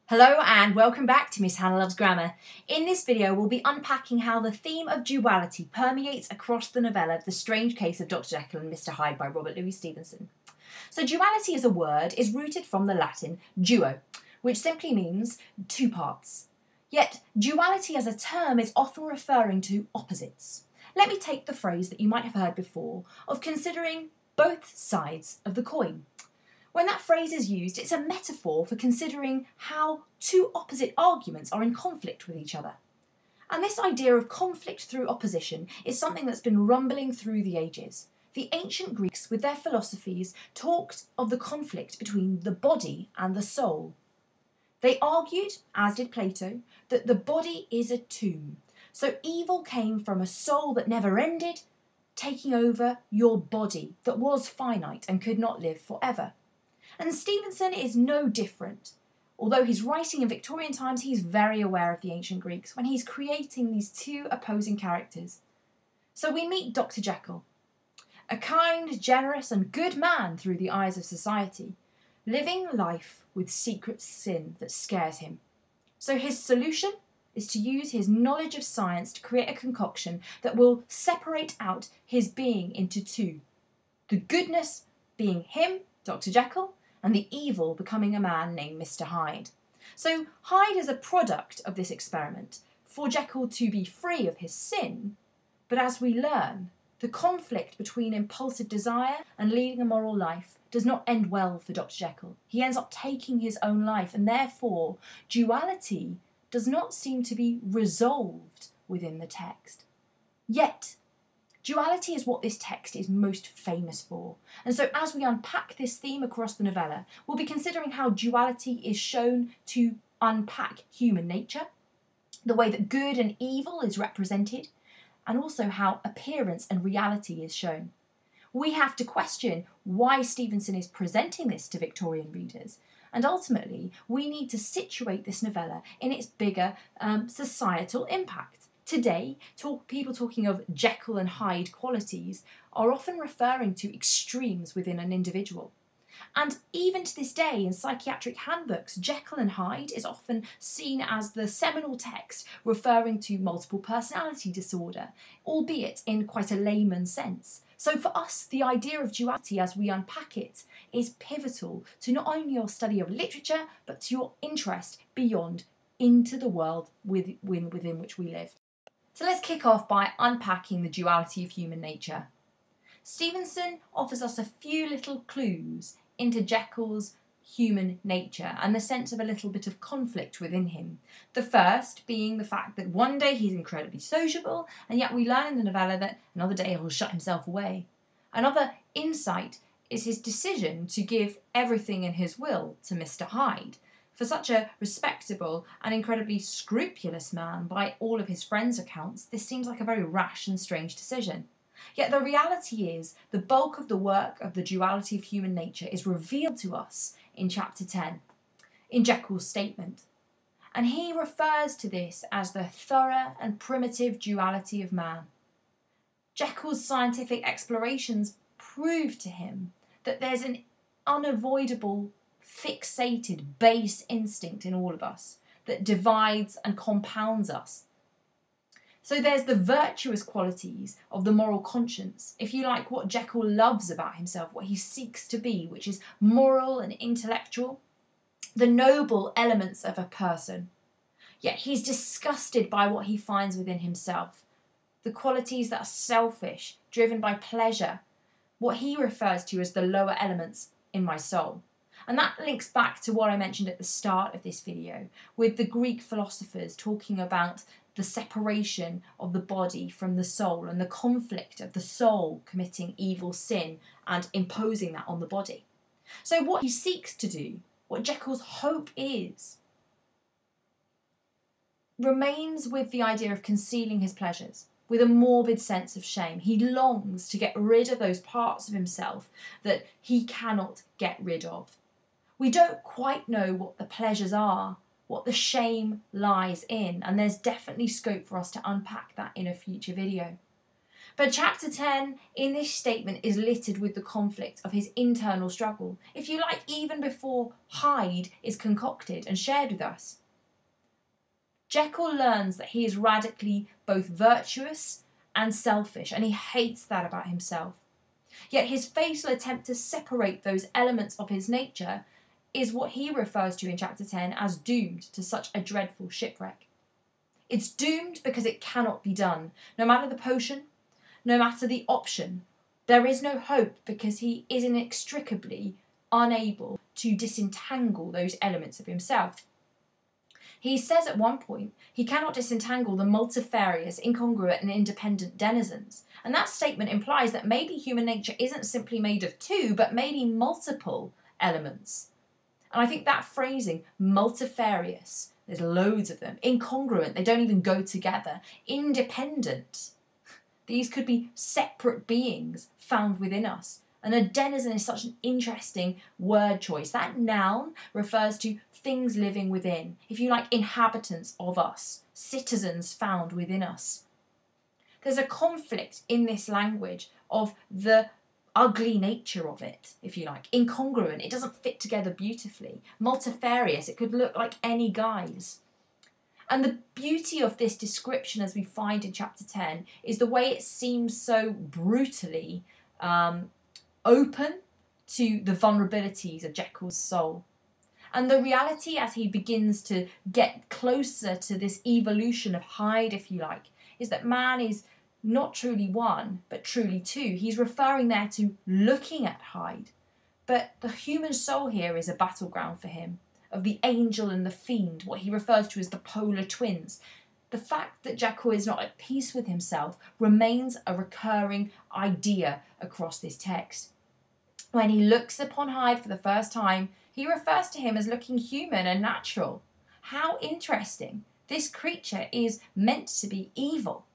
Hello and welcome back to Miss Hannah Loves Grammar. In this video we'll be unpacking how the theme of duality permeates across the novella The Strange Case of Dr. Jekyll and Mr. Hyde by Robert Louis Stevenson. So duality as a word is rooted from the Latin duo, which simply means two parts. Yet duality as a term is often referring to opposites. Let me take the phrase that you might have heard before of considering both sides of the coin. When that phrase is used, it's a metaphor for considering how two opposite arguments are in conflict with each other. And this idea of conflict through opposition is something that's been rumbling through the ages. The ancient Greeks, with their philosophies, talked of the conflict between the body and the soul. They argued, as did Plato, that the body is a tomb. So evil came from a soul that never ended, taking over your body that was finite and could not live forever. And Stevenson is no different. Although he's writing in Victorian times, he's very aware of the ancient Greeks when he's creating these two opposing characters. So we meet Dr. Jekyll, a kind, generous and good man through the eyes of society, living life with secret sin that scares him. So his solution is to use his knowledge of science to create a concoction that will separate out his being into two. The goodness being him, Dr. Jekyll, and the evil becoming a man named Mr. Hyde. So Hyde is a product of this experiment, for Jekyll to be free of his sin, but as we learn, the conflict between impulsive desire and leading a moral life does not end well for Dr. Jekyll. He ends up taking his own life, and therefore duality does not seem to be resolved within the text. Yet, duality is what this text is most famous for. And so as we unpack this theme across the novella, we'll be considering how duality is shown to unpack human nature, the way that good and evil is represented, and also how appearance and reality is shown. We have to question why Stevenson is presenting this to Victorian readers, and ultimately we need to situate this novella in its bigger societal impact. Today, people talking of Jekyll and Hyde qualities are often referring to extremes within an individual. And even to this day, in psychiatric handbooks, Jekyll and Hyde is often seen as the seminal text referring to multiple personality disorder, albeit in quite a layman's sense. So for us, the idea of duality as we unpack it is pivotal to not only your study of literature, but to your interest beyond into the world within which we live. So let's kick off by unpacking the duality of human nature. Stevenson offers us a few little clues into Jekyll's human nature and the sense of a little bit of conflict within him. The first being the fact that one day he's incredibly sociable, and yet we learn in the novella that another day he'll shut himself away. Another insight is his decision to give everything in his will to Mr. Hyde. For such a respectable and incredibly scrupulous man, by all of his friends' accounts, this seems like a very rash and strange decision. Yet the reality is, the bulk of the work of the duality of human nature is revealed to us in chapter 10, in Jekyll's statement. And he refers to this as the thorough and primitive duality of man. Jekyll's scientific explorations prove to him that there's an unavoidable fixated base instinct in all of us that divides and compounds us. So there's the virtuous qualities of the moral conscience, if you like, what Jekyll loves about himself, what he seeks to be, which is moral and intellectual, the noble elements of a person. Yet he's disgusted by what he finds within himself, the qualities that are selfish, driven by pleasure, what he refers to as the lower elements in my soul. And that links back to what I mentioned at the start of this video, with the Greek philosophers talking about the separation of the body from the soul and the conflict of the soul committing evil sin and imposing that on the body. So what he seeks to do, what Jekyll's hope is, remains with the idea of concealing his pleasures, with a morbid sense of shame. He longs to get rid of those parts of himself that he cannot get rid of. We don't quite know what the pleasures are, what the shame lies in, and there's definitely scope for us to unpack that in a future video. But chapter 10 in this statement is littered with the conflict of his internal struggle, if you like, even before Hyde is concocted and shared with us. Jekyll learns that he is radically both virtuous and selfish, and he hates that about himself. Yet his fatal attempt to separate those elements of his nature is what he refers to in chapter 10 as doomed to such a dreadful shipwreck. It's doomed because it cannot be done. No matter the potion, no matter the option, there is no hope because he is inextricably unable to disentangle those elements of himself. He says at one point he cannot disentangle the multifarious, incongruent and independent denizens. And that statement implies that maybe human nature isn't simply made of two, but maybe multiple elements. And I think that phrasing, multifarious, there's loads of them, incongruent, they don't even go together, independent, these could be separate beings found within us. And a denizen is such an interesting word choice. That noun refers to things living within, if you like, inhabitants of us, citizens found within us. There's a conflict in this language of the ugly nature of it, if you like, incongruent, it doesn't fit together beautifully, multifarious, it could look like any guise. And the beauty of this description, as we find in chapter 10, is the way it seems so brutally open to the vulnerabilities of Jekyll's soul. And the reality as he begins to get closer to this evolution of Hyde, if you like, is that man is not truly one, but truly two. He's referring there to looking at Hyde. But the human soul here is a battleground for him, of the angel and the fiend, what he refers to as the polar twins. The fact that Jekyll is not at peace with himself remains a recurring idea across this text. When he looks upon Hyde for the first time, he refers to him as looking human and natural. How interesting. This creature is meant to be evil.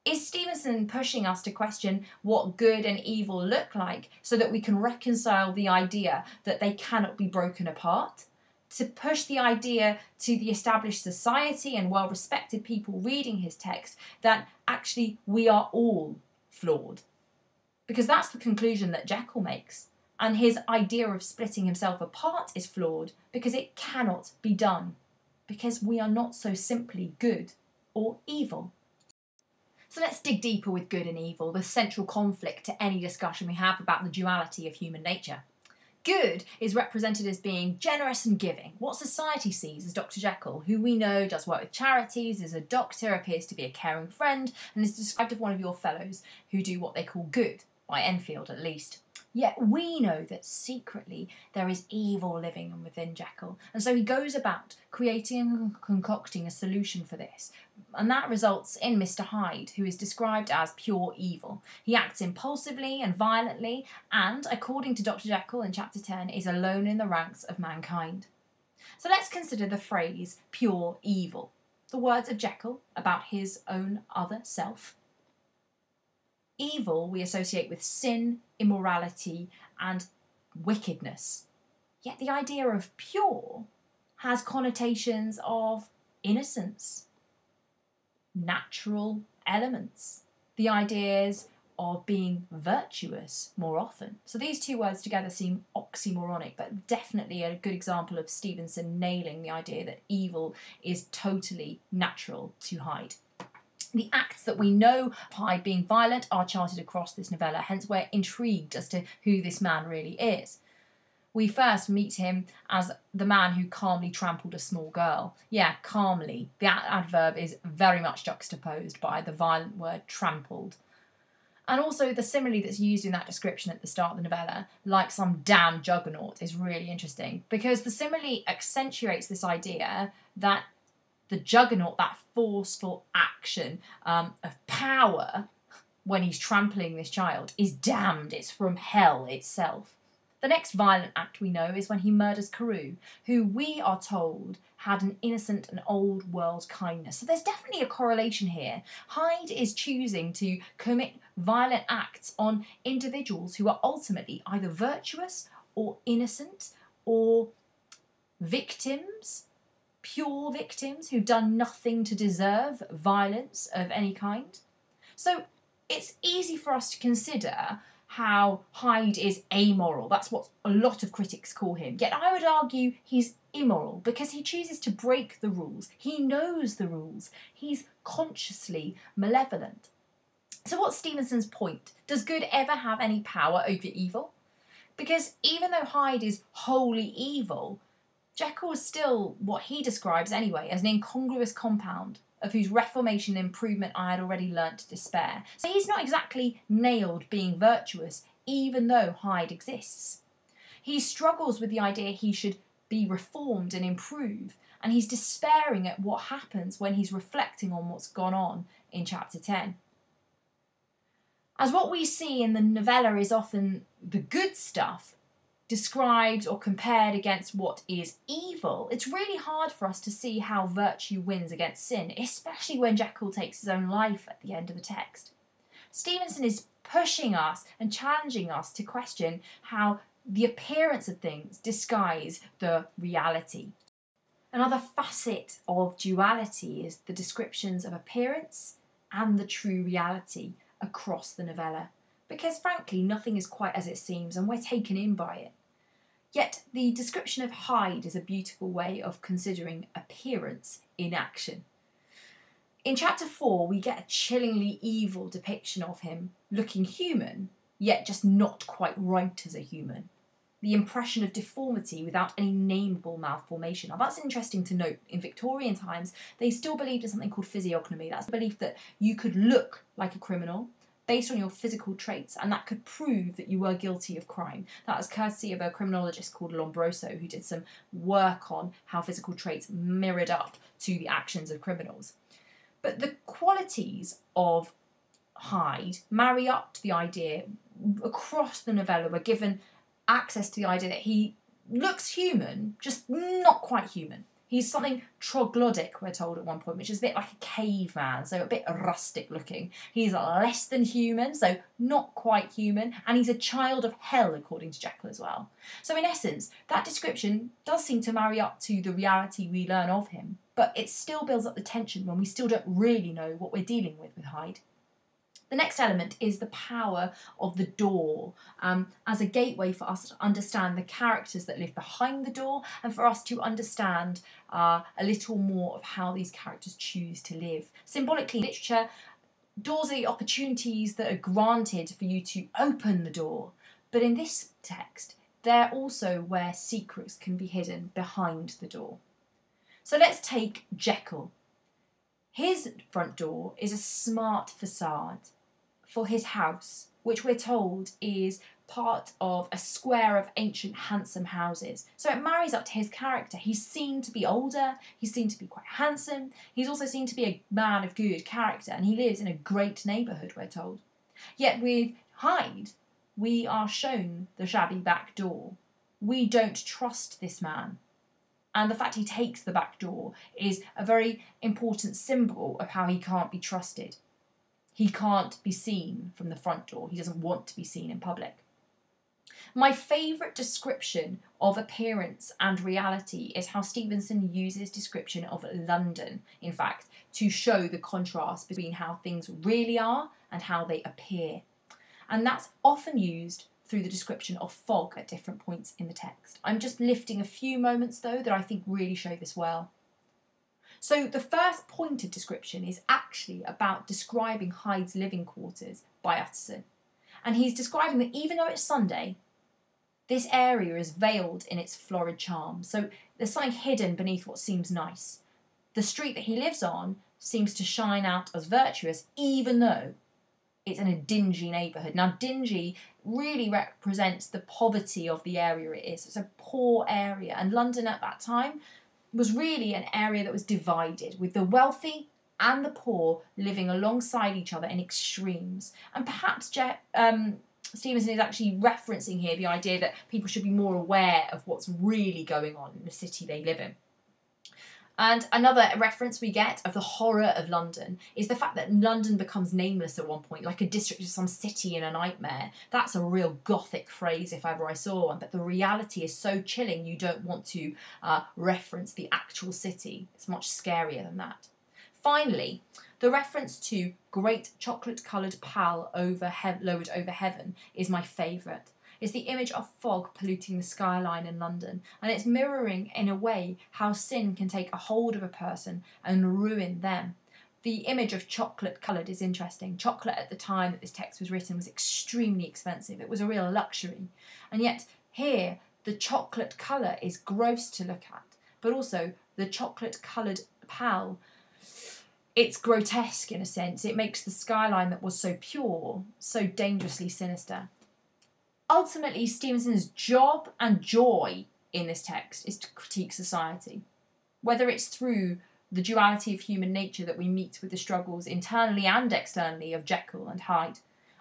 Is Stevenson pushing us to question what good and evil look like so that we can reconcile the idea that they cannot be broken apart? To push the idea to the established society and well-respected people reading his text that actually we are all flawed? Because that's the conclusion that Jekyll makes. And his idea of splitting himself apart is flawed because it cannot be done. Because we are not so simply good or evil. So let's dig deeper with good and evil, the central conflict to any discussion we have about the duality of human nature. Good is represented as being generous and giving, what society sees as Dr. Jekyll, who we know does work with charities, is a doctor, appears to be a caring friend, and is described as one of your fellows who do what they call good, by Enfield at least. Yet we know that secretly there is evil living within Jekyll, and so he goes about creating and concocting a solution for this, and that results in Mr. Hyde, who is described as pure evil. He acts impulsively and violently, and, according to Dr. Jekyll in chapter 10, is alone in the ranks of mankind. So let's consider the phrase pure evil, the words of Jekyll about his own other self. Evil we associate with sin, immorality, and wickedness. Yet the idea of pure has connotations of innocence, natural elements, the ideas of being virtuous more often. So these two words together seem oxymoronic, but definitely a good example of Stevenson nailing the idea that evil is totally natural to Hyde. The acts that we know of Hyde being violent are charted across this novella, hence we're intrigued as to who this man really is. We first meet him as the man who calmly trampled a small girl. Yeah, calmly. The adverb is very much juxtaposed by the violent word trampled. And also the simile that's used in that description at the start of the novella, like some damn juggernaut, is really interesting, because the simile accentuates this idea that the juggernaut, that forceful action of power when he's trampling this child, is damned. It's from hell itself. The next violent act we know is when he murders Carew, who we are told had an innocent and old world kindness. So there's definitely a correlation here. Hyde is choosing to commit violent acts on individuals who are ultimately either virtuous or innocent or victims, pure victims who've done nothing to deserve violence of any kind. So It's easy for us to consider how Hyde is amoral. That's what a lot of critics call him. Yet I would argue he's immoral because he chooses to break the rules. He knows the rules. He's consciously malevolent. So what's Stevenson's point? Does good ever have any power over evil? Because even though Hyde is wholly evil, Jekyll is still what he describes anyway as an incongruous compound of whose reformation and improvement I had already learnt to despair. So he's not exactly nailed being virtuous, even though Hyde exists. He struggles with the idea he should be reformed and improve, and he's despairing at what happens when he's reflecting on what's gone on in chapter 10. As what we see in the novella is often the good stuff, described or compared against what is evil, it's really hard for us to see how virtue wins against sin, especially when Jekyll takes his own life at the end of the text. Stevenson is pushing us and challenging us to question how the appearance of things disguise the reality. Another facet of duality is the descriptions of appearance and the true reality across the novella, because frankly nothing is quite as it seems and we're taken in by it. Yet the description of Hyde is a beautiful way of considering appearance in action. In chapter 4 we get a chillingly evil depiction of him looking human, yet just not quite right as a human. The impression of deformity without any nameable malformation. Now that's interesting to note. In Victorian times they still believed in something called physiognomy. That's the belief that you could look like a criminal based on your physical traits, and that could prove that you were guilty of crime. That was courtesy of a criminologist called Lombroso, who did some work on how physical traits mirrored up to the actions of criminals. But the qualities of Hyde marry up to the idea across the novella. We're given access to the idea that he looks human, just not quite human. He's something troglodytic, we're told at one point, which is a bit like a caveman, so a bit rustic looking. He's less than human, so not quite human, and he's a child of hell, according to Jekyll as well. So in essence, that description does seem to marry up to the reality we learn of him, but it still builds up the tension when we still don't really know what we're dealing with Hyde. The next element is the power of the door as a gateway for us to understand the characters that live behind the door and for us to understand a little more of how these characters choose to live. Symbolically, in literature, doors are the opportunities that are granted for you to open the door. But in this text, they're also where secrets can be hidden behind the door. So let's take Jekyll. His front door is a smart facade for his house, which we're told is part of a square of ancient handsome houses. So it marries up to his character. He's seen to be older, he's seen to be quite handsome, he's also seen to be a man of good character, and he lives in a great neighbourhood, we're told. Yet with Hyde, we are shown the shabby back door. We don't trust this man. And the fact he takes the back door is a very important symbol of how he can't be trusted. He can't be seen from the front door. He doesn't want to be seen in public. My favourite description of appearance and reality is how Stevenson uses description of London, in fact, to show the contrast between how things really are and how they appear. And that's often used through the description of fog at different points in the text. I'm just lifting a few moments, though, that I think really show this well. So the first pointed description is actually about describing Hyde's living quarters by Utterson. And he's describing that even though it's Sunday, this area is veiled in its florid charm. So there's something hidden beneath what seems nice. The street that he lives on seems to shine out as virtuous, even though it's in a dingy neighbourhood. Now, dingy really represents the poverty of the area it is. It's a poor area, and London at that time was really an area that was divided, with the wealthy and the poor living alongside each other in extremes. And perhaps Stevenson is actually referencing here the idea that people should be more aware of what's really going on in the city they live in. And another reference we get of the horror of London is the fact that London becomes nameless at one point, like a district of some city in a nightmare. That's a real gothic phrase if ever I saw one, but the reality is so chilling you don't want to reference the actual city. It's much scarier than that. Finally, the reference to great chocolate-coloured pall lowered over heaven is my favourite. It's the image of fog polluting the skyline in London, and it's mirroring in a way how sin can take a hold of a person and ruin them. The image of chocolate-coloured is interesting. Chocolate at the time that this text was written was extremely expensive. It was a real luxury. And yet here, the chocolate colour is gross to look at, but also the chocolate-coloured pall, it's grotesque in a sense. It makes the skyline that was so pure so dangerously sinister. Ultimately, Stevenson's job and joy in this text is to critique society. Whether it's through the duality of human nature that we meet with the struggles internally and externally of Jekyll and Hyde,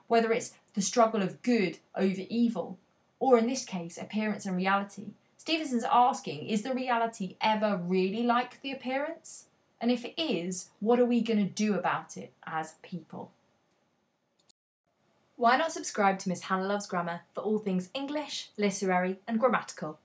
whether it's the struggle of good over evil, or in this case, appearance and reality, Stevenson's asking, is the reality ever really like the appearance? And if it is, what are we going to do about it as people? Why not subscribe to Miss Hannah Loves Grammar for all things English, literary and grammatical?